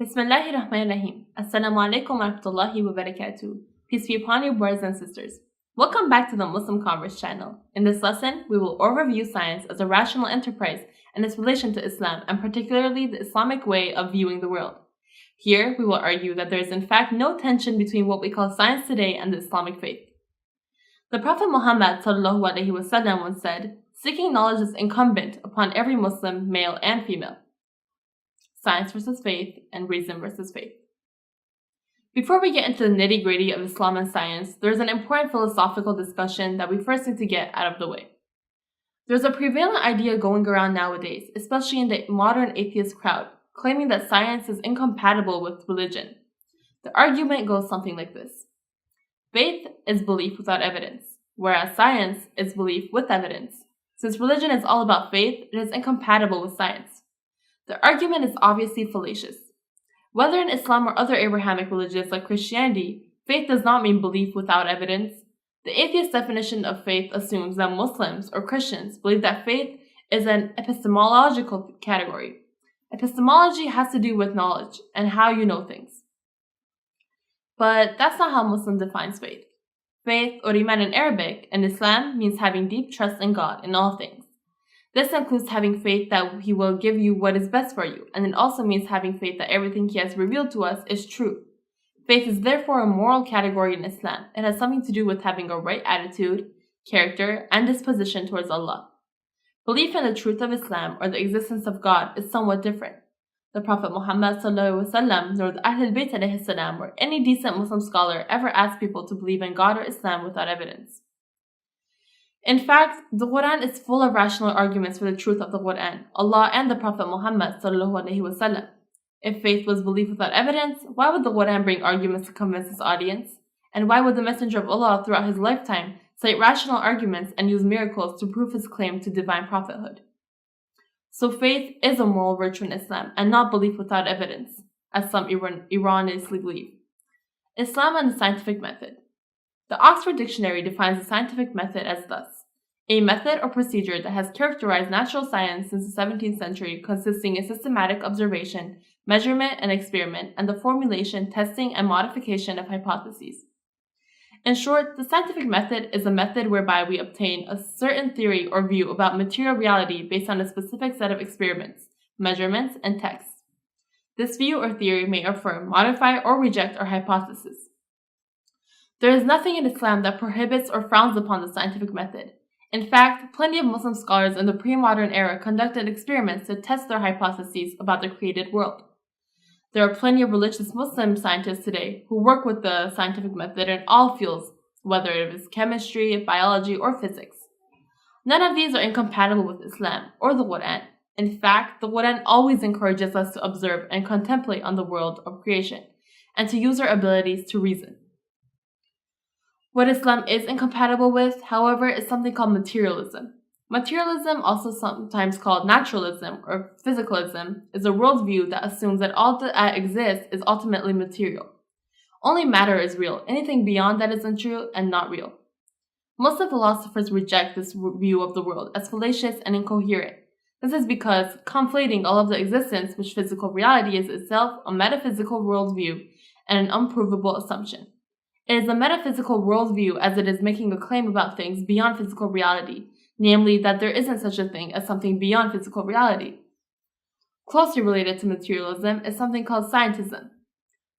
Bismillahirrahmanirrahim. Assalamu alaikum wa rahmatullahi wa barakatuh. Peace be upon you, brothers and sisters. Welcome back to the Muslim Converse channel. In this lesson, we will overview science as a rational enterprise and its relation to Islam, and particularly the Islamic way of viewing the world. Here, we will argue that there is in fact no tension between what we call science today and the Islamic faith. The Prophet Muhammad ﷺ once said, "Seeking knowledge is incumbent upon every Muslim, male and female." Science versus faith and reason versus faith. Before we get into the nitty-gritty of Islam and science, there's an important philosophical discussion that we first need to get out of the way. There's a prevalent idea going around nowadays, especially in the modern atheist crowd, claiming that science is incompatible with religion. The argument goes something like this. Faith is belief without evidence, whereas science is belief with evidence. Since religion is all about faith, it is incompatible with science. The argument is obviously fallacious. Whether in Islam or other Abrahamic religions like Christianity, faith does not mean belief without evidence. The atheist definition of faith assumes that Muslims or Christians believe that faith is an epistemological category. Epistemology has to do with knowledge and how you know things. But that's not how Muslim defines faith. Faith, or iman in Arabic, in Islam means having deep trust in God in all things. This includes having faith that He will give you what is best for you, and it also means having faith that everything He has revealed to us is true. Faith is therefore a moral category in Islam. It has something to do with having a right attitude, character, and disposition towards Allah. Belief in the truth of Islam or the existence of God is somewhat different. The Prophet Muhammad ﷺ, nor the Ahlul Bayt ﷺ, or any decent Muslim scholar ever asked people to believe in God or Islam without evidence. In fact, the Quran is full of rational arguments for the truth of the Quran, Allah, and the Prophet Muhammad ﷺ. If faith was belief without evidence, why would the Quran bring arguments to convince its audience? And why would the Messenger of Allah throughout his lifetime cite rational arguments and use miracles to prove his claim to divine prophethood? So faith is a moral virtue in Islam and not belief without evidence, as some erroneously believe. Islam and the scientific method. The Oxford Dictionary defines the scientific method as thus: a method or procedure that has characterized natural science since the 17th century, consisting in systematic observation, measurement, and experiment, and the formulation, testing, and modification of hypotheses. In short, the scientific method is a method whereby we obtain a certain theory or view about material reality based on a specific set of experiments, measurements, and tests. This view or theory may affirm, modify, or reject our hypothesis. There is nothing in Islam that prohibits or frowns upon the scientific method. In fact, plenty of Muslim scholars in the pre-modern era conducted experiments to test their hypotheses about the created world. There are plenty of religious Muslim scientists today who work with the scientific method in all fields, whether it is chemistry, biology, or physics. None of these are incompatible with Islam or the Quran. In fact, the Quran always encourages us to observe and contemplate on the world of creation, and to use our abilities to reason. What Islam is incompatible with, however, is something called materialism. Materialism, also sometimes called naturalism or physicalism, is a worldview that assumes that all that exists is ultimately material. Only matter is real. Anything beyond that is untrue and not real. Muslim philosophers reject this view of the world as fallacious and incoherent. This is because conflating all of the existence, which physical reality is itself, a metaphysical worldview and an unprovable assumption. It is a metaphysical worldview as it is making a claim about things beyond physical reality, namely that there isn't such a thing as something beyond physical reality. Closely related to materialism is something called scientism.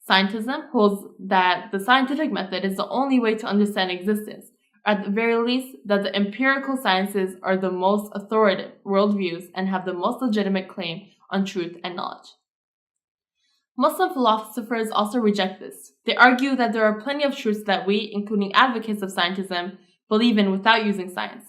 Scientism holds that the scientific method is the only way to understand existence, or at the very least, that the empirical sciences are the most authoritative worldviews and have the most legitimate claim on truth and knowledge. Muslim philosophers also reject this. They argue that there are plenty of truths that we, including advocates of scientism, believe in without using science.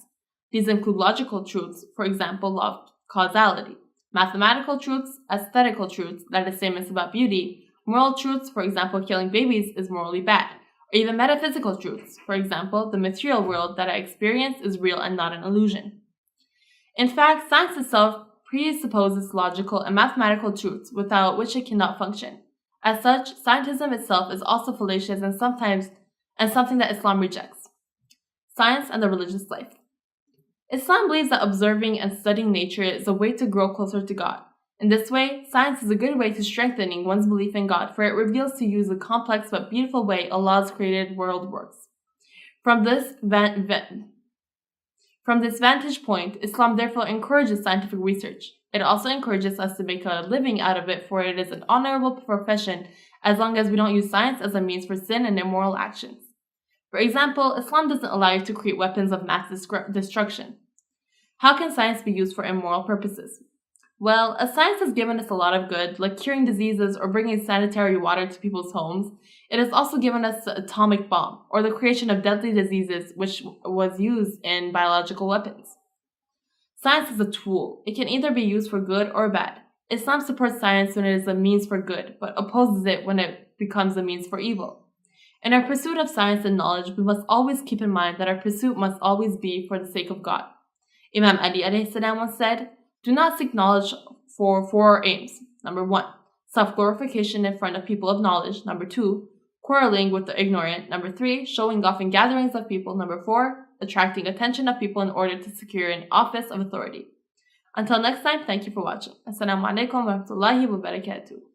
These include logical truths, for example, law of causality, mathematical truths, aesthetical truths, that is statements about beauty, moral truths, for example, killing babies is morally bad, or even metaphysical truths, for example, the material world that I experience is real and not an illusion. In fact, science itself presupposes logical and mathematical truths without which it cannot function. As such, scientism itself is also fallacious and something that Islam rejects. Science and the religious life. Islam believes that observing and studying nature is a way to grow closer to God. In this way, science is a good way to strengthening one's belief in God, for it reveals to you the complex but beautiful way Allah's created world works. From this vantage point, Islam therefore encourages scientific research. It also encourages us to make a living out of it, for it is an honorable profession as long as we don't use science as a means for sin and immoral actions. For example, Islam doesn't allow you to create weapons of mass destruction. How can science be used for immoral purposes? Well, as science has given us a lot of good, like curing diseases or bringing sanitary water to people's homes, it has also given us the atomic bomb, or the creation of deadly diseases which was used in biological weapons. Science is a tool. It can either be used for good or bad. Islam supports science when it is a means for good, but opposes it when it becomes a means for evil. In our pursuit of science and knowledge, we must always keep in mind that our pursuit must always be for the sake of God. Imam Ali alayhi salam once said, "Do not seek knowledge for four aims. Number 1, self-glorification in front of people of knowledge. Number 2, quarreling with the ignorant. Number 3, showing off in gatherings of people. Number 4, attracting attention of people in order to secure an office of authority." Until next time, thank you for watching. Assalamu alaikum wa rahmatullahi wa barakatuh.